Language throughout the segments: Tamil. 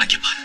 அங்கே பாரு.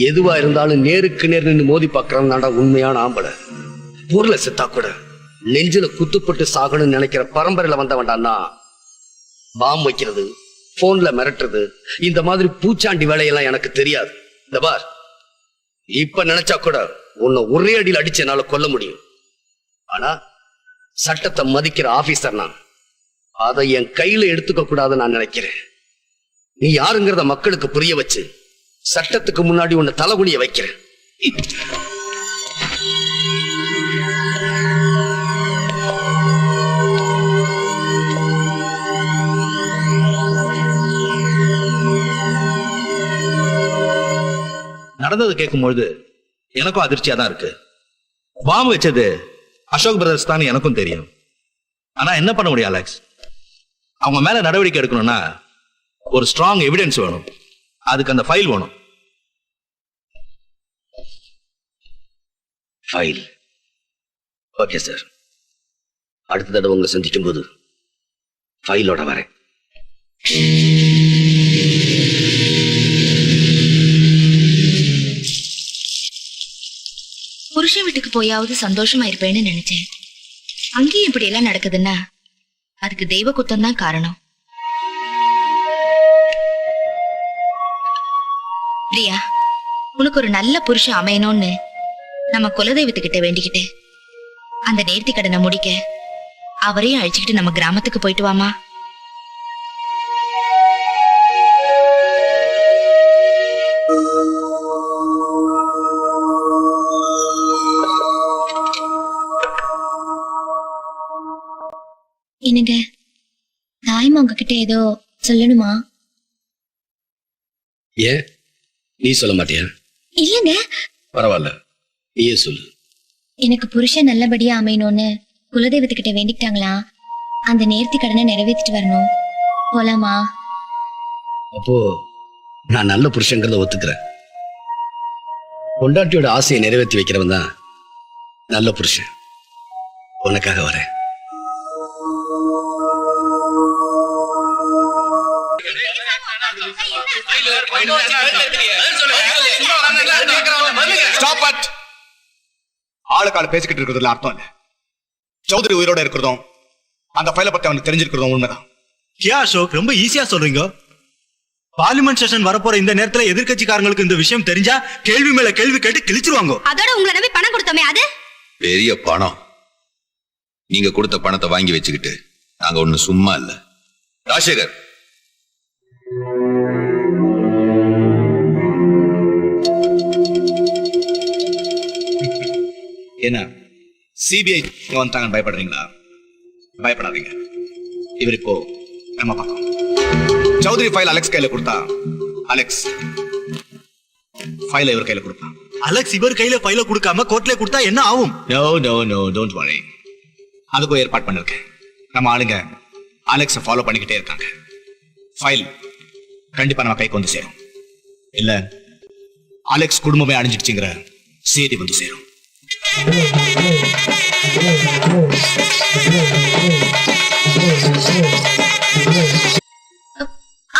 எதுவா இருந்தாலும் நேருக்கு நேர் நின்று மோதி பார்க்கறதுனால உண்மையான ஆம்பளை. ஊர்ல செத்தா கூட நெஞ்சில குத்துப்பட்டு சாகணும்னு நினைக்கிற பரம்பரையில வந்தவன்டான்னா பாம் வைக்கிறது, போன்ல மிரட்டுறது, இந்த மாதிரி பூச்சாண்டி வேலையெல்லாம் எனக்கு தெரியாது. இந்த பார், இப்ப நினைச்சா கூட உன்னை ஒரே அடியில் அடிச்சு என்னால கொல்ல முடியும். ஆனா சட்டத்தை மதிக்கிற ஆபீசர் நான். அதை என் கையில எடுத்துக்க கூடாதுன்னு நான் நினைக்கிறேன். நீ யாருங்கிறத மக்களுக்கு புரிய வச்சு சட்டத்துக்கு முன்னாடி உன்னை தலைகுனிய வைக்கிறேன். நடந்தது கேட்கும்பொழுது எனக்கும் அதிர்ச்சியா தான் இருக்கு. பாம்பு வச்சது அசோக் பிரதர்ஸ் தான் எனக்கும் தெரியும். ஆனா என்ன பண்ண முடியும் அலெக்ஸ்? அவங்க மேல நடவடிக்கை எடுக்கணும்னா ஒரு ஸ்ட்ராங் எவிடன்ஸ் வேணும். அதுக்கு அந்த ஃபைல் வேணும். ஃபைல். ஓகே சார், அடுத்த தடவை உங்களை சந்திக்கும் போது ஃபைலோட வரேன். புருஷன் வீட்டுக்கு போயாவது சந்தோஷமா இருப்பேன்னு நினைச்சேன். அங்கேயும் இப்படி எல்லாம் நடக்குதுன்னா அதுக்கு தெய்வ குத்தம் தான் காரணம். பிரியா, உனக்கு ஒரு நல்ல புருஷன் அமையணும்னு நம்ம குலதெய்வத்துக்கிட்ட வேண்டிக்கிட்டு அந்த நேர்த்தி கடனை முடிக்க அவரையும் அழிச்சுக்கிட்டு நம்ம கிராமத்துக்கு போயிட்டு வாமா. என்னங்க, தாய்மா உங்ககிட்ட ஏதோ சொல்லணுமா? ஏன் நீ சொல்ல மாட்டியா? இல்லங்க, பரவாயில்ல, நீயே சொல்லு. எனக்கு புருஷன் நல்லபடியா அமையணும்னு குலதெய்வத்துக்கிட்ட வேண்டிக்கிட்டாங்களா? அந்த நேர்த்தி கடனை நிறைவேற்றிட்டு வரணும். போலாமா? அப்போ நான் நல்ல புருஷங்கிறத ஒத்துக்கிறேன். பொண்டாட்டியோட ஆசையை நிறைவேற்றி வைக்கிறவன் தான் நல்ல புருஷன். உனக்காக வரேன். ஆளுக்கால பேசிக்கிட்டு இருக்கிறதுல அர்த்தம் இல்ல. சௌத்ரி உயிரோட இருக்கிறதும் அந்த ஃபைலை பத்தி அவனுக்கு தெரிஞ்சிருக்கிறதும் உண்மைதான். கியா அசோக், ரொம்ப ஈஸியா சொல்றீங்க. பார்லிமெண்ட் செஷன் வரப்போற இந்த நேரத்துல எதிர்கட்சிக்காரங்களுக்கு இந்த விஷயம் தெரிஞ்சா கேள்வி மேல கேள்வி கேட்டு கிழிச்சிருவாங்க. அதோட உங்களை நம்பி பணம் கொடுத்தோமே, அது பெரிய பணம். நீங்க கொடுத்த பணத்தை வாங்கி வச்சுக்கிட்டு நாங்க ஒண்ணு சும்மா இல்ல. ராஜசேகர், என்ன சிபிஐ வந்தாங்கன்னு பயப்படுறீங்களா? பயப்படாதீங்க. இவர் இப்போ நம்ம பக்கம். சௌத்ரி ஃபைல் அலெக்ஸ் கையில கொடுத்தா அலெக்ஸ் ஃபைலை இவர் கையில கொடுத்தான். அலெக்ஸ் இவர் கையில ஃபைல கொடுக்காம கோர்ட்ல கொடுத்தா என்ன ஆகும்? No no no, don't worry. அதுக்கும் ஏற்பாடு பண்ணிருக்கேன். நம்ம ஆளுங்க அலெக்ஸை ஃபாலோ பண்ணிக்கிட்டே இருக்காங்க. ஃபைல் கண்டிப்பா நம்ம கைக்கு வந்து சேரும். இல்ல அலெக்ஸ் குடும்பமே அழிஞ்சிடுச்சுங்கிற செய்தி வந்து சேரும்.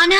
ஆனா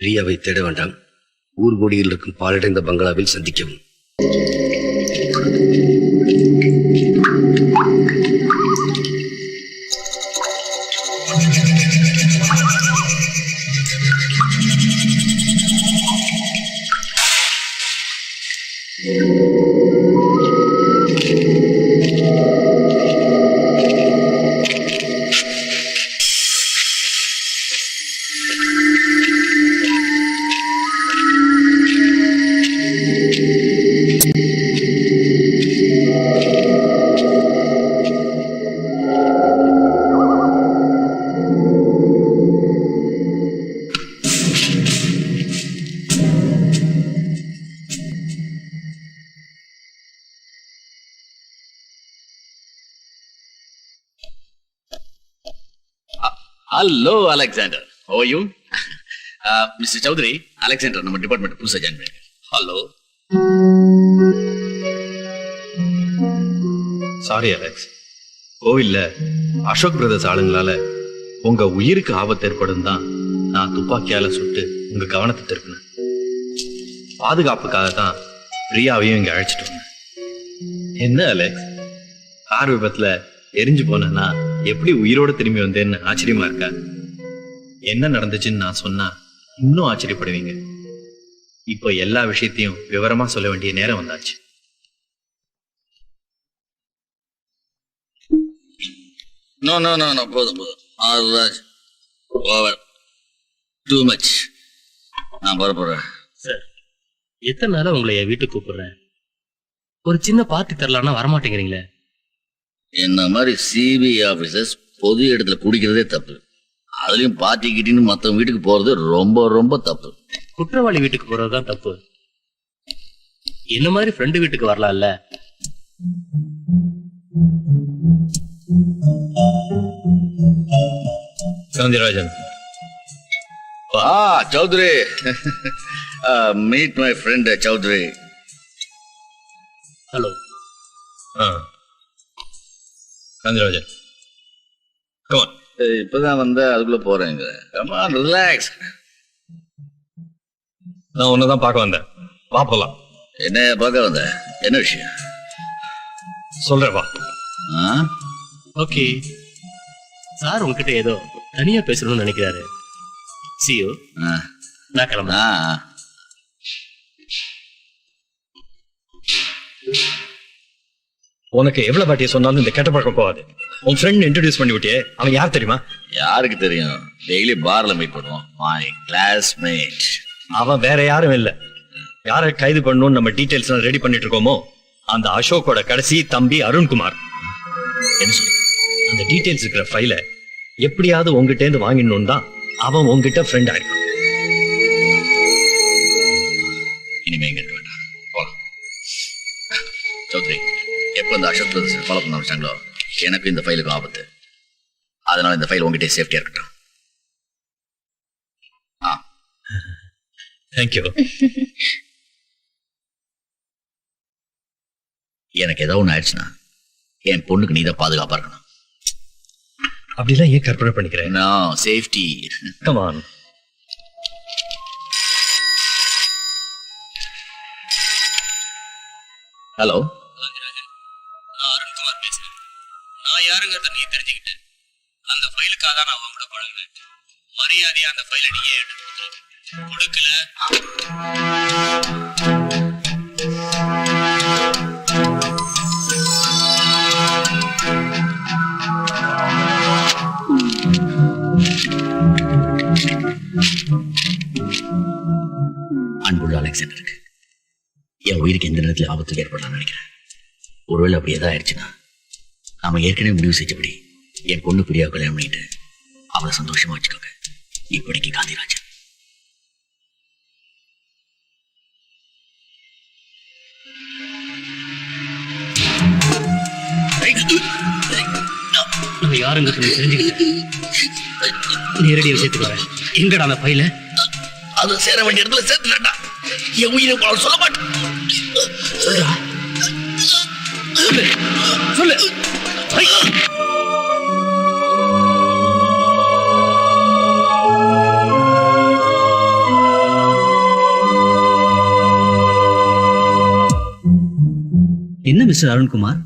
பிரியாவை தேட வேண்டாம். ஊர்கோடியில் இருக்கும் பாலடைந்த பங்களாவில் சந்திக்கவும். Hello Alexander, how are you? Mister Chaudhary, Alexander நம்ம டிபார்ட்மெண்ட் புதுசாக ஜாயின் பண்ணிருக்கேன். ஹலோ. சாரி அலெக்ஸ், கோவில்ல அசோக் பிரதர்ஸ் ஆளுங்களால உங்க உயிருக்கு ஆபத்து ஏற்படும் தான் நான் துப்பாக்கியால சுட்டு உங்க கவனத்தை திருப்பினேன். பாதுகாப்புக்காக தான் பிரியாவையும் இங்க அழைச்சிட்டு வந்தேன். என்ன அலெக்ஸ், கார் விபத்துல எரிஞ்சு போனா எப்படி உயிரோட திரும்பி வந்தேன்னு ஆச்சரியமா இருக்கா? என்ன நடந்துச்சுன்னு நான் சொன்னா இன்னும் ஆச்சரியப்படுவீங்க. இப்போ எல்லா விஷயத்தையும் விவரமா சொல்ல வேண்டிய நேரம் வந்தாச்சு. நோ நோ நோ நோ, போதும் போதும். Raj, over, too much. நான் போறேன். சார், எத்தனை நாளா உங்களை என் வீட்டுக்கு கூப்பிடுறேன், ஒரு சின்ன பார்ட்டி தரலான்னா வரமாட்டேங்கிறீங்களே. என்ன மாதிரி சிபிஐ ஆபீசர்ஸ் பொது இடத்துல குடிக்கிறதே தப்பு. அதுலயும் பார்ட்டி கிட்டின்னு மத்தவங்க வீட்டுக்கு போறது ரொம்ப ரொம்ப தப்பு. குற்றவாளி வீட்டுக்கு போறதுதான் தப்பு. என்ன மாதிரி ஃப்ரெண்டு வீட்டுக்கு வரலாம்ல. Soundararajan. Chaudhary, meet my friend Chaudhary. Hello. Soundararajan, இப்பதான் வந்த அதுக்குள்ள போறேங்க. Come on, relax. நான் உன்னதான் பார்க்க வந்தேன். வா போலாம். என்ன பார்க்க வந்த? என்ன விஷயம் சொல்றேன், வா. ஓகே சார், உங்ககிட்ட ஏதோ தனியா பேசணும்னு நினைக்கிறாரு. See you. நான் கிளம்புறேன். உனக்கு எவ்வளவு பாட்டியை சொன்னாலும் இந்த கெட்ட பழக்கம் போகாது. உன் ஃப்ரெண்ட் இன்ட்ரோடியூஸ் பண்ணி விட்டியே, அவன் யார் தெரியுமா? யாருக்கு தெரியும்? டெய்லி பார்ல மீட் பண்ணுவோம். My classmate. அவன் வேற யாரும் இல்ல. யாரை கைது பண்ணணும்னு நம்ம டீடைல்ஸ் எல்லாம் ரெடி பண்ணிட்டு இருக்கோமோ அந்த அசோக்கோட கடைசி தம்பி அருண்குமார். என்ன சொல்ற? அந்த டீடைல்ஸ் இருக்கிற ஃபைல எப்படியாவது உங்ககிட்ட இருந்து வாங்கிடணும் தான் அவன் உங்ககிட்ட ஃப்ரெண்ட் ஆயிருக்கான். இனிமே எங்க இருக்க வேண்டாம், போலாம். சௌத்ரி, எப்போ இந்த அசோக் பிரதர்ஸ் ஃபாலோ பண்ண ஆரம்பிச்சாங்களோ எனக்கு இந்த ஃபைலுக்கு ஆபத்து. அதனால இந்த ஃபைல் உங்ககிட்ட சேஃப்டியா இருக்கட்டும். தேங்க்யூ. எனக்கு ஏதாவது ஒன்று ஆயிடுச்சுன்னா என் பொண்ணுக்கு நீ தான் பாதுகாப்பா இருக்கணும். அப்படிலாம் ஏன் கற்பனை பண்ணிக்கிறேன்? சேஃப்டி. Come on. ஹலோ. நான் அருண்குமார் பேசுறேன். நான் யாருங்கிறத நீ தெரிஞ்சுக்கிட்டு அந்த ஃபைலுக்காக தான் நான் உங்களோட பழகுறேன். மரியாதையா அந்த ஃபைலை நீ ஏன் கொடுக்கல? அன்புள்ள அலெக்சாண்டருக்கு என் உயிருக்கு எந்த நேரத்தில் ஆபத்து ஏற்படலாம்னு நினைக்கிறேன். ஒருவேளை அப்படி எதாவது ஆயிடுச்சுன்னா நாம ஏற்கனவே முடிவு செஞ்சபடி என் பொண்ணு பிரியா கல்யாணம் பண்ணிட்டு அவளை சந்தோஷமா வச்சுக்கோங்க. இப்படிக்கு காந்திராஜன். நம்ம யாருங்கிறது நீ தெரிஞ்சுக்கிட்டு நேரடி விஷயத்துக்கு வரேன். எங்கடா அந்த ஃபைல? அது சேர வேண்டிய இடத்துல சேர்த்துடா. என் உயிரை சொல்ல மாட்டேன். சொல்றா, சொல்லு. மிஸ்டர் அருண்குமார்,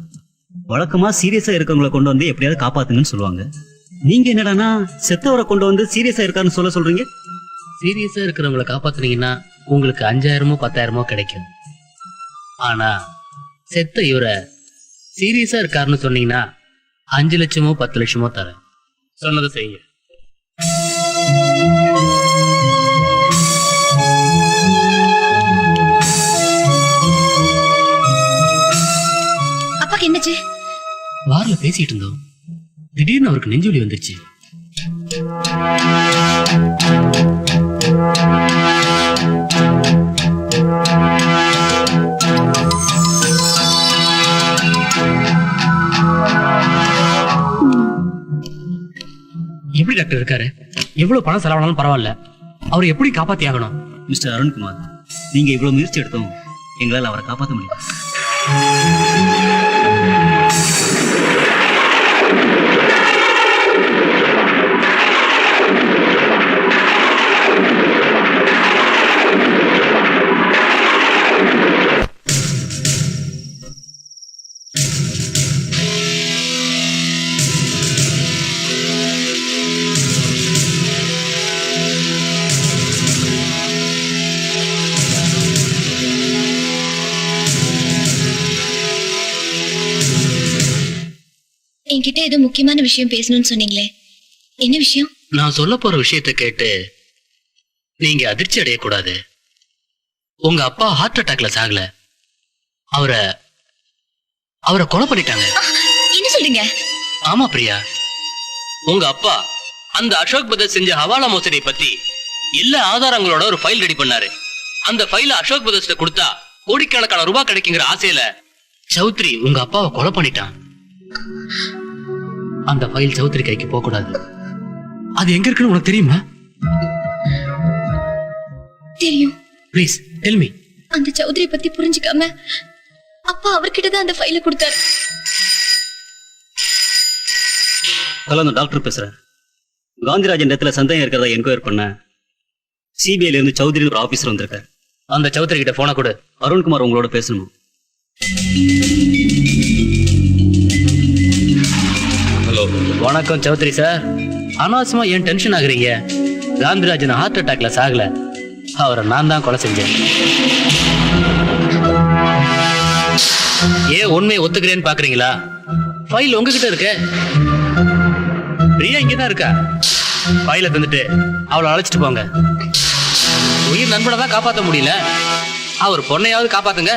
வழக்கமா சீரியஸா இருக்கவங்களை கொண்டு வந்து எப்படியாவது காப்பாத்துங்கன்னு சொல்லுவாங்க. நீங்க என்னடானா செத்தவரை கொண்டு வந்து சீரியஸா இருக்காருன்னு சொல்றீங்க? சீரியஸா இருக்கிறவங்களை காப்பாத்துனீங்கன்னா உங்களுக்கு 5000மோ 10,000மோ கிடைக்கும். ஆனா செத்த இவரை சீரியஸா இருக்காருன்னு சொன்னீங்கன்னா 5 லட்சமோ 10 லட்சமோ தரேன். சொன்னதை செய்யுங்க. அப்பாக்கு என்னாச்சு? வாரில் பேசிட்டு இருந்தோம், திடீர்னு அவருக்கு நெஞ்சுவலி வந்துருச்சு. எப்படி டாக்டர் இருக்காரு? எவ்வளவு பணம் செலவானாலும் பரவாயில்ல, அவரை எப்படி காப்பாத்தி ஆகணும். மிஸ்டர் அருண்குமார், நீங்க இவ்வளவு முயற்சி எடுத்தோம் எங்களால் அவரை காப்பாற்ற முடியும். என்கிட்ட ஏதோ முக்கியமான விஷயம் பேசணும்னு சொன்னீங்களே, என்ன விஷயம்? நான் சொல்ல போற விஷயத்தை கேட்டு நீங்க அதிர்ச்சி அடையக்கூடாது. உங்க அப்பா ஹார்ட் அட்டாக்ல சாகல, அவரை கொலை பண்ணிட்டாங்க. என்ன சொல்றீங்க? ஆமா பிரியா, உங்க அப்பா அந்த அசோக் பிரதர்ஸ் செஞ்ச ஹவாலா மோசடி பத்தி எல்லா ஆதாரங்களோட ஒரு ஃபைல் ரெடி பண்ணாரு. அந்த ஃபைல அசோக் பிரதர்ஸ் கொடுத்தா கோடிக்கணக்கான ரூபாய் கிடைக்குங்கிற ஆசையில சௌத்ரி உங்க அப்பாவை கொலை பண்ணிட்டான். அந்த ஃபைல் சௌத்ரி கைக்கு போக கூடாது. அது எங்க இருக்குன்னு உனக்கு தெரியுமா? தெரியும். Please tell me. அந்த சௌத்ரி பத்தி புரிஞ்சுக்காம அப்பா அவர்கிட்ட தான் அந்த ஃபைலை கொடுத்தாரு. ஹலோ, நான் டாக்டர் பேசுறேன். காந்திராஜன் இடத்துல சந்தேகம் இருக்கிறதா என்கொயர் பண்ண சிபிஐல இருந்து சௌத்ரி ஒரு ஆபீசர் வந்திருக்காரு. அந்த சௌத்ரி கிட்ட போன கொடு. அருண்குமார் உங்களோட பேசணும். ஹலோ. வணக்கம் சௌத்ரி சார். அனாவசியமா ஏன் டென்ஷன் ஆகுறீங்க? காந்திராஜன் ஹார்ட் அட்டாக்ல சாகல, அவரை நான் தான் கொலை செஞ்சேன். ஏன் உண்மையை ஒத்துக்கிறேன்னு பாக்குறீங்களா? ஃபைல் உங்ககிட்ட இருக்க. பிரியா இங்கதான் இருக்கா. ஃபைலை தந்துட்டு அவளை அழைச்சிட்டு போங்க. உயிர் நண்பனை தான் காப்பாற்ற முடியல, அவர் பொண்ணையாவது காப்பாத்துங்க.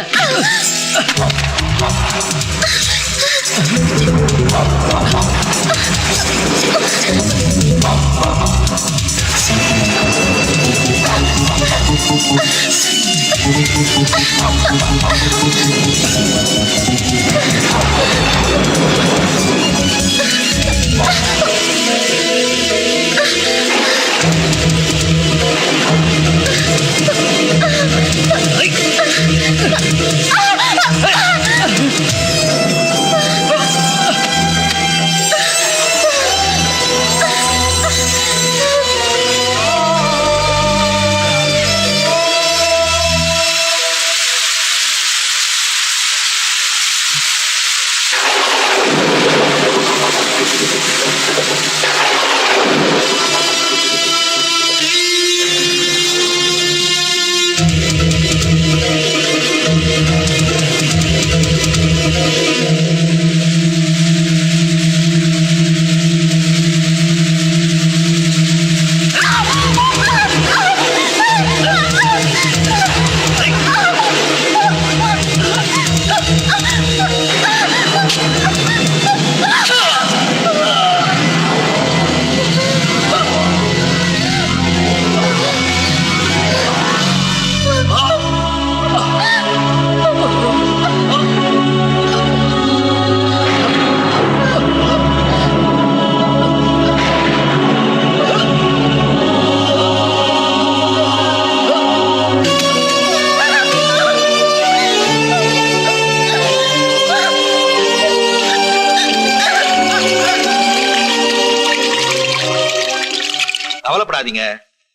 கவலைப்படாதீங்க,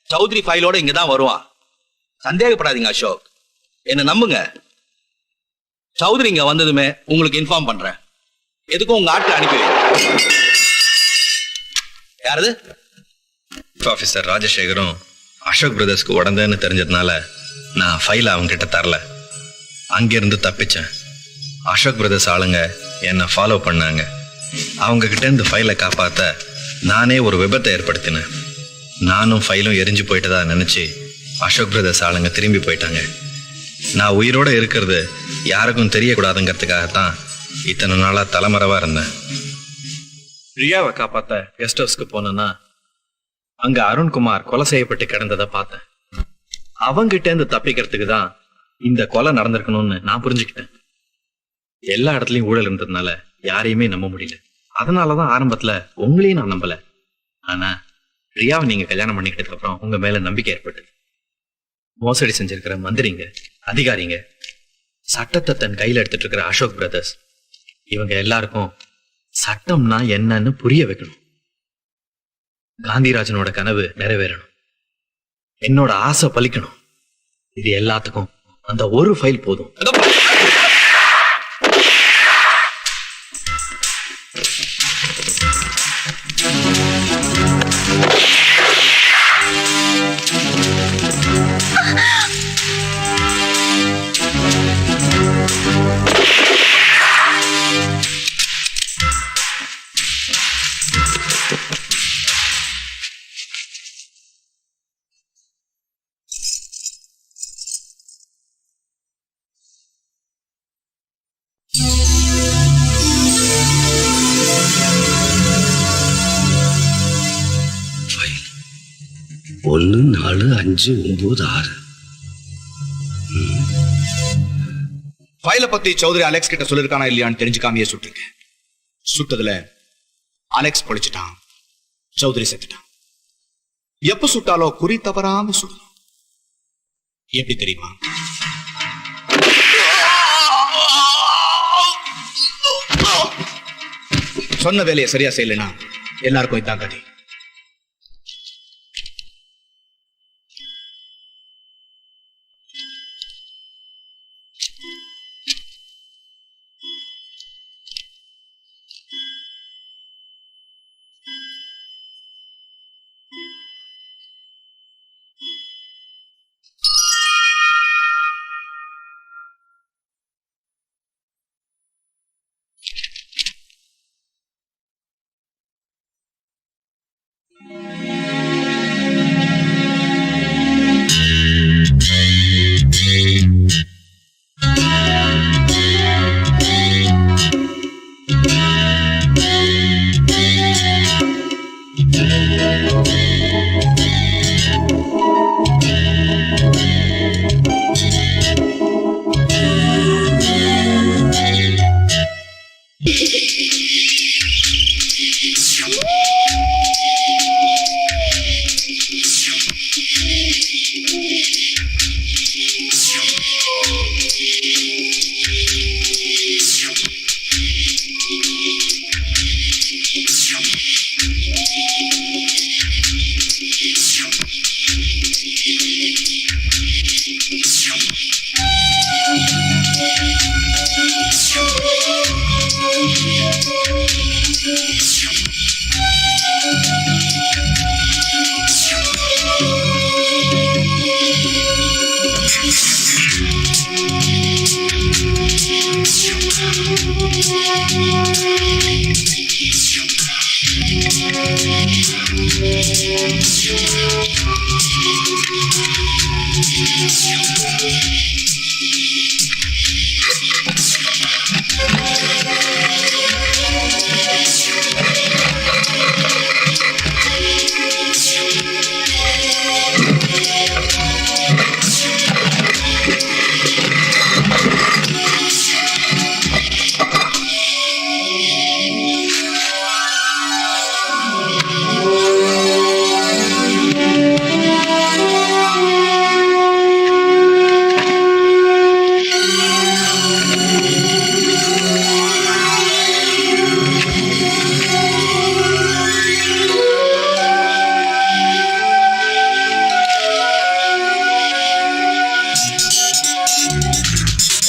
சௌத்ரி ஃபைலோட இங்கதான் வருவான். சந்தேகப்படாதீங்க அசோக், என்ன நம்புங்க. சௌத்ரி இங்க வந்ததுமே உங்களுக்கு இன்ஃபார்ம் பண்றேன். எதுக்கும் உங்க ஆட்களை அனுப்பி வைங்க. யாரது? ஆஃபீஸர் ராஜசேகரும் அசோக் பிரதர்ஸ்க்கு உடந்தேன்னு தெரிஞ்சதுனால நான் ஃபைலை அவங்க கிட்ட தரல. அங்கிருந்து தப்பிச்சேன். அசோக் பிரதர்ஸ் ஆளுங்க என்னை ஃபாலோ பண்ணாங்க. அவங்க கிட்ட இருந்து ஃபைலை காப்பாற்ற நானே ஒரு விபத்தை ஏற்படுத்தினேன். நானும் ஃபைலும் எரிஞ்சு போயிட்டதா நினைச்சு அசோக் பிரதர்ஸ் ஆளுங்க திரும்பி போயிட்டாங்க. நான் உயிரோட இருக்கிறது யாருக்கும் தெரியக்கூடாதுங்கிறதுக்காகத்தான் இத்தனை நாளா தலைமறைவா இருந்தேன். ரியாவை காப்பாத்த கெஸ்ட் ஹவுஸ்க்கு போனேன்னா அங்க அருண்குமார் கொலை செய்யப்பட்டு கிடந்ததை பார்த்தேன். அவங்கிட்ட இருந்து தப்பிக்கிறதுக்கு தான் இந்த கொலை நடந்திருக்கணும்னு நான் புரிஞ்சுக்கிட்டேன். எல்லா இடத்துலயும் ஊழல் இருந்ததுனால யாரையுமே நம்ப முடியல. அதனாலதான் ஆரம்பத்துல உங்களையும் நான் நம்பல. ஆனா ரியாவை நீங்க கல்யாணம் பண்ணிக்கிட்டதுக்கு அப்புறம் உங்க மேல நம்பிக்கை ஏற்பட்டது. மோசடி செஞ்சிருக்கிற மந்திரிங்க, அதிகாரிங்க, சட்டத்தை தன் கையில எடுத்துட்டு இருக்கிற அசோக் பிரதர்ஸ், இவங்க எல்லாருக்கும் சட்டம்னா என்னன்னு புரிய வைக்கணும். காந்திராஜனோட கனவு நிறைவேறணும். என்னோட ஆசை பலிக்கணும். இது எல்லாத்துக்கும் அந்த ஒரு ஃபைல் போதும். ஒன்று 4 5 9 6. ஃபைலை பத்தி சௌத்ரி அலெக்ஸ் கிட்ட சொல்லிருக்கானா இல்லையான்னு தெரிஞ்சுக்காமையே சுட்டிருக்கேன். சுட்டதுல அலெக்ஸ் பொழிச்சிட்டான், சௌத்ரி செத்துட்டான். எப்ப சுட்டாலோ குறி தவறாம சுடணும். எப்படி தெரியுமா? சொன்ன வேலையை சரியா செய்யலைன்னா எல்லாருக்கும் இதான் கதி.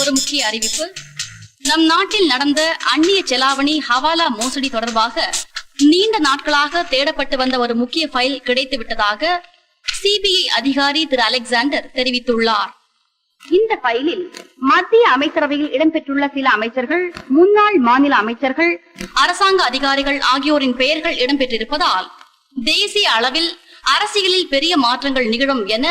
ஒரு முக்கிய அறிவிப்பு. நம் நாட்டில் நடந்த அந்நிய செலாவணி ஹவாலா மோசடி தொடர்பாக நீண்ட நாட்களாக தேடப்பட்டு வந்த ஒரு முக்கிய ஃபைல் கிடைத்து விட்டதாக சிபிஐ அதிகாரி திரு அலெக்சாண்டர் தெரிவித்துள்ளார். இந்த ஃபைலில் மத்திய அமைச்சரவையில் இடம்பெற்றுள்ள சில அமைச்சர்கள், முன்னாள் மாநில அமைச்சர்கள், அரசாங்க அதிகாரிகள் ஆகியோரின் பெயர்கள் இடம்பெற்றிருப்பதால் தேசிய அளவில் அரசியலில் பெரிய மாற்றங்கள் நிகழும் என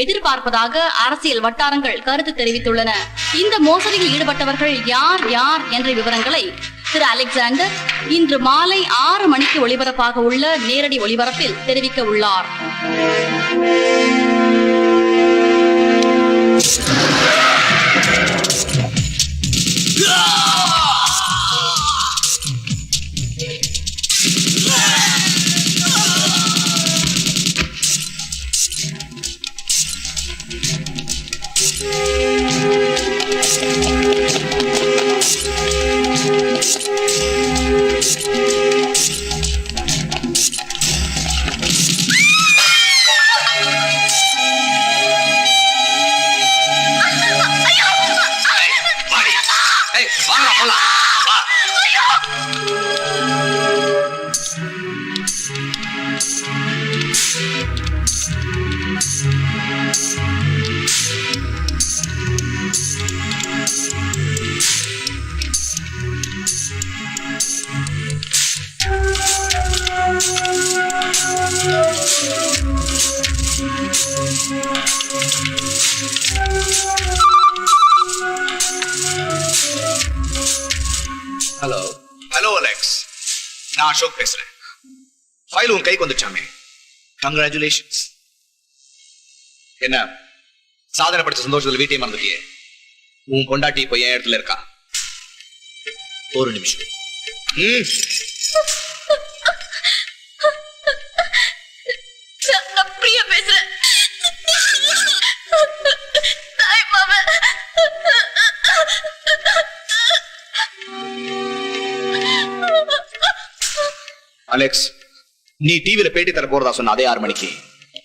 எதிர்பார்ப்பதாக அரசியல் வட்டாரங்கள் கருத்து தெரிவித்துள்ளன. இந்த மோசடியில் ஈடுபட்டவர்கள் யார் யார் என்ற விவரங்களை திரு அலெக்சாண்டர் இன்று மாலை 6 மணிக்கு ஒளிபரப்பாக உள்ள நேரடி ஒளிபரப்பில் தெரிவிக்க உள்ளார். ஹலோ ஹலோ அலெக்ஸ், நான் அசோக் பேசுறேன். ஃபைல் உன் கைக்கு வந்துச்சாமே, கங்க்ராச்சுலேஷன்ஸ். என்ன சாதனை படிச்ச சந்தோஷத்துல வீட்டையும் மறந்துட்டியே? உன் பொண்டாட்டி இப்போ என் இடத்துல இருக்கா. ஒரு நிமிஷம். பிரியா பேசுறேன். அலெக்ஸ், நீ டிவில பேட்டி தர போறதா சொன்ன அதே 6 மணிக்கு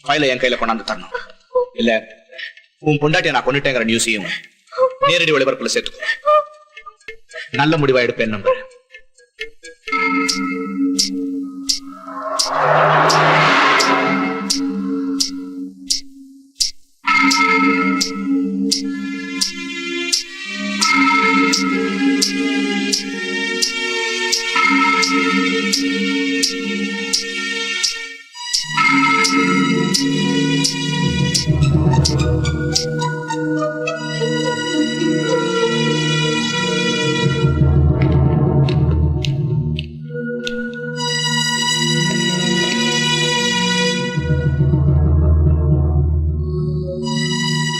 ஃபைலை என் கையில கொண்டாந்து தரணும். இல்ல உன் பொண்டாட்டியை நான் கொண்டுட்டேங்கிற நியூஸையும் நேரடி ஒளிபரப்புல சேர்த்துக்கோ. நல்ல முடிவா எடுப்பேன் நம்புறேன்.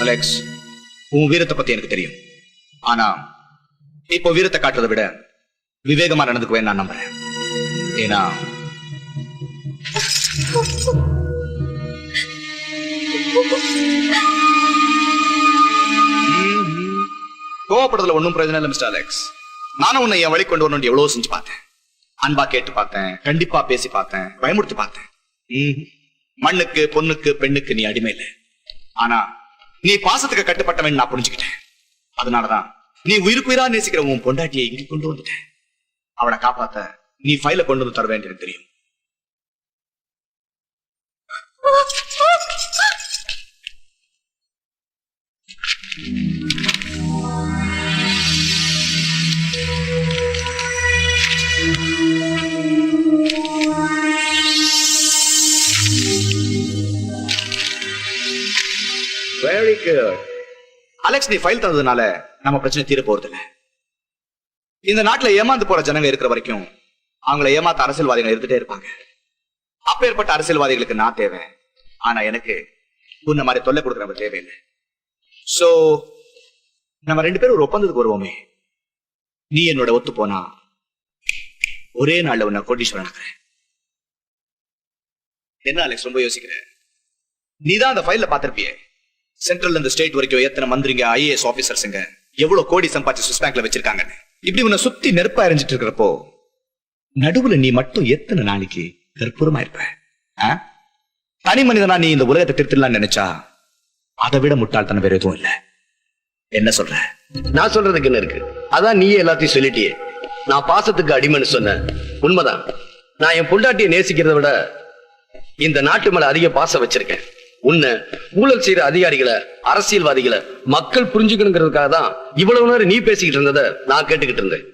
அலெக்ஸ், உன் வீரத்தை பத்தி எனக்கு தெரியும். ஆனா இப்போ வீரத்தை காட்டுறதை விட விவேகமா நடந்துக்குவேன் நான் நம்புறேன். ஏன்னா கோவப்படுறதுல ஒன்னும் பிரயோஜனம் இல்லை மிஸ்டர் அலெக்ஸ். நானும் உன்னை என் வழி கொண்டு வரணும் எவ்வளவு செஞ்சு பார்த்தேன். அன்பா கேட்டு பார்த்தேன், கண்டிப்பா பேசி பார்த்தேன், பயமுறுத்தி பார்த்தேன். மண்ணுக்கு பொண்ணுக்கு பெண்ணுக்கு நீ அடிமை இல்லை. ஆனா நீ பாசத்துக்கு கட்டுப்பட்டவன் நான் புரிஞ்சுக்கிட்டேன். அதனாலதான் நீ உயிருக்கு உயிரா நேசிக்கிற உன் பொண்டாட்டியை இங்க கொண்டு வந்துட்டேன். அவளை காப்பாத்த நீ ஃபைல கொண்டு வந்து தர வேண்டியது தெரியும். வெரி குட் அலெக்ஸ், நீ ஃபைல் தந்ததுனால நம்ம பிரச்சனை தீர போறது இல்ல. இந்த நாட்டுல ஏமாந்து போற ஜனங்க இருக்கிற வரைக்கும் அவங்கள ஏமாத்த அரசியல்வாதிகள் இருந்துட்டே இருப்பாங்க. அப்பேற்பட்ட அரசியல்வாதிகளுக்கு நான் தேவை. ஆனா எனக்கு உன்ன மாதிரி தொல்லை கொடுக்குறவங்க தேவையில்லை. சோ நம்ம 2 பேரும் ஒரு ஒப்பந்தத்துக்கு வருவோமே. நீ என்னோட ஒத்து போனா ஒரே நாள்ல உன்னை கோடீஸ்வரன் ஆக்குறேன். என்ன அலெக்ஸ் ரொம்ப யோசிக்கிற? நீதான் அந்த ஃபைல்ல பாத்திருப்பியே, சென்ட்ரல் இருந்து ஸ்டேட் வரைக்கும் எத்தனை மந்திரிங்க, ஐஏஎஸ் ஆபீசர்ஸுங்க எவ்வளவு கோடி சம்பாதிச்சு சுவிஸ் பேங்க்ல வச்சிருக்காங்க. இப்படி உன்னை சுத்தி நெருப்பா எரிஞ்சிட்டு இருக்கிறப்போ நடுவுல நீ மட்டும் எத்தனை நாளைக்கு கற்பூரமா இருப்ப? தனி மனிதனா நீ இந்த உலகத்தை திருத்தலாம்னு நினைச்சா அதை விட முட்டாள்தனம் வேற எதுவும் இல்ல. என்ன சொல்ற? நான் சொல்றதுக்கு என்ன இருக்கு? அதான் நீயே எல்லாத்தையும் சொல்லிட்டியே. நான் பாசத்துக்கு அடிமைன்னு சொன்னேன், உண்மைதான். நான் என் பொண்டாட்டியை நேசிக்கிறத விட இந்த நாட்டு மேல அதிக பாசம் வச்சிருக்கேன். உன்னை ஊழல் செய்யற அதிகாரிகளை, அரசியல்வாதிகளை மக்கள் புரிஞ்சுக்கணுங்கிறதுக்காக தான் இவ்வளவு நேரம் நீ பேசிக்கிட்டு இருந்ததை நான் கேட்டுக்கிட்டு இருந்தேன்.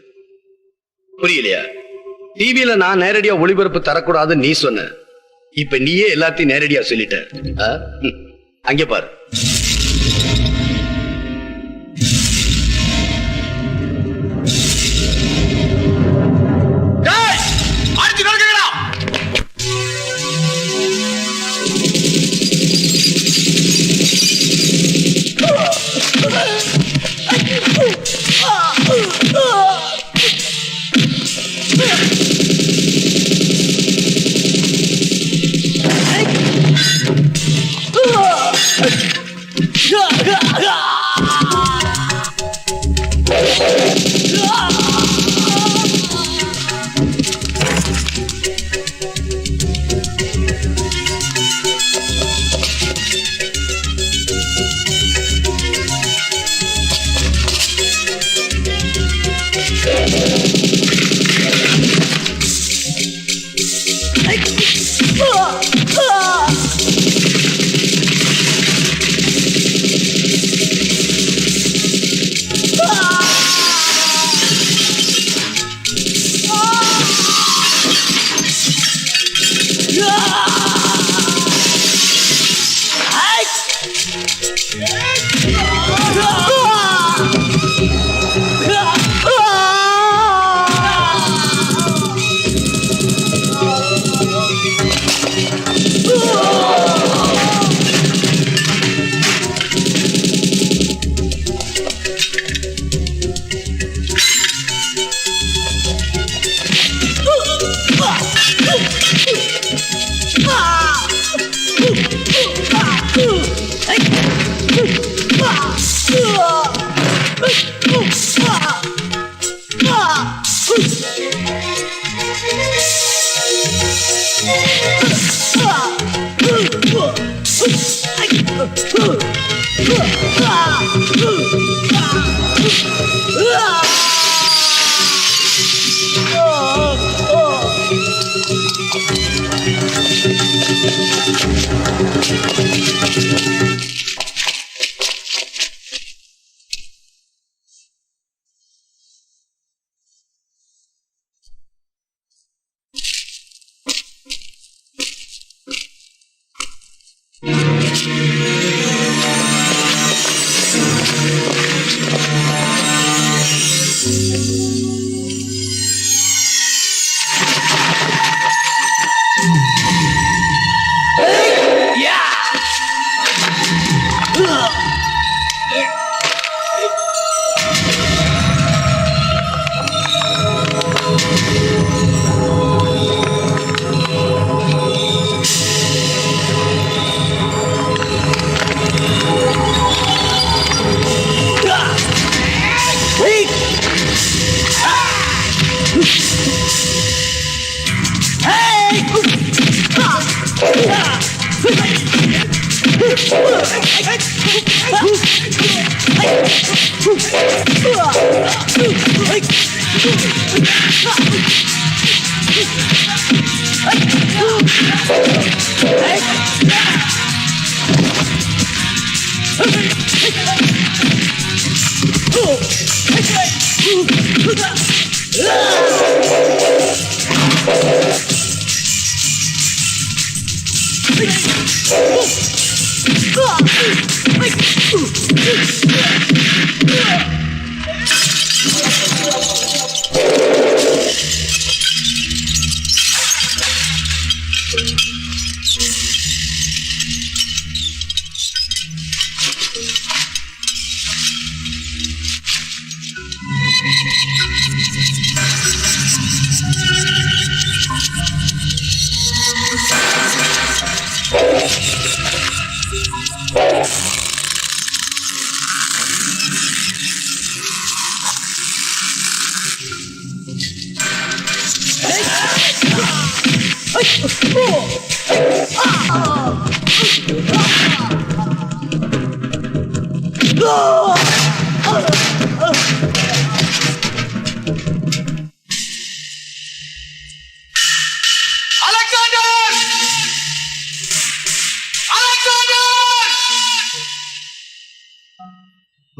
புரியலையா? டிவியில நான் நேரடியா ஒளிபரப்பு தரக்கூடாதுன்னு நீ சொன்ன. இப்ப நீயே எல்லாத்தையும் நேரடியா சொல்லிட்ட. அங்கே பாரு.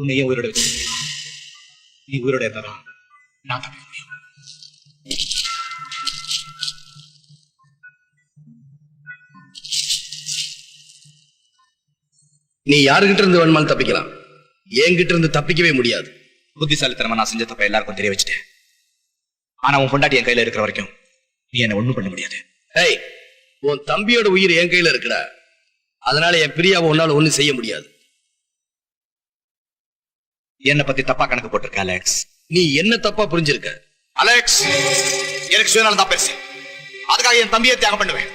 உன்னையே உயிரோட வச்சு நீ உயிரோட இருந்தாதான் நான் தப்பிக்க முடியும். நீ யாருகிட்ட இருந்து வேணுமாலும் தப்பிக்கலாம், என்கிட்ட இருந்து தப்பிக்கவே முடியாது. புத்திசாலித்தனமா நான் செஞ்ச தப்ப எல்லாருக்கும் தெரிய வச்சுட்டேன். ஆனா உன் பொண்டாட்டி என் கையில இருக்கிற வரைக்கும் நீ என்ன ஒண்ணும் பண்ண முடியாது. ஏய், உன் தம்பியோட உயிர் என் கையில இருக்குடா. அதனால என் பிரியாவை உன்னால ஒண்ணும் செய்ய முடியாது. என்னை பத்தி தப்பா கணக்கு போட்டிருக்க அலெக்ஸ். நீ என்ன தப்பா புரிஞ்சிருக்க அலெக்ஸ். எனக்கு சுயநலம் தான் பெருசு. அதுக்காக என் தம்பியை தியாகம் பண்ணுவேன்.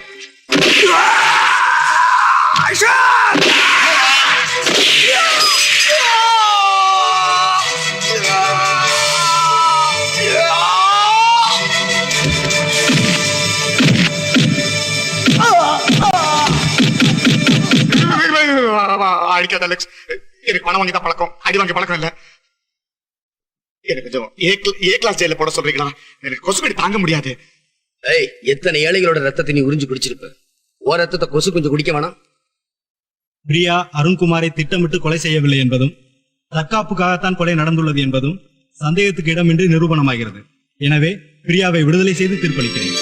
அடிக்காத அலெக்ஸ். எனக்கு பணம் வாங்கி தான் பழக்கம், அடி வாங்கி பழக்கம் இல்ல. எனக்கு கொஞ்சம் ஏ கிளாஸ் ஜெயில போட சொல்றீங்களா? எனக்கு கொசுக்கடி தாங்க முடியாது. ஏய், எத்தனை ஏழைகளோட ரத்தத்தை நீ உறிஞ்சு குடிச்சிருப்ப. ஓ ரத்தத்தை கொசு கொஞ்சம் குடிக்க வேணாம். பிரியா அருண்குமாரை திட்டமிட்டு கொலை செய்யவில்லை என்பதும் தற்காப்புக்காகத்தான் கொலை நடந்துள்ளது என்பதும் சந்தேகத்துக்கு இடமின்றி நிரூபணமாகிறது. எனவே பிரியாவை விடுதலை செய்து தீர்ப்பளிக்கிறேன்.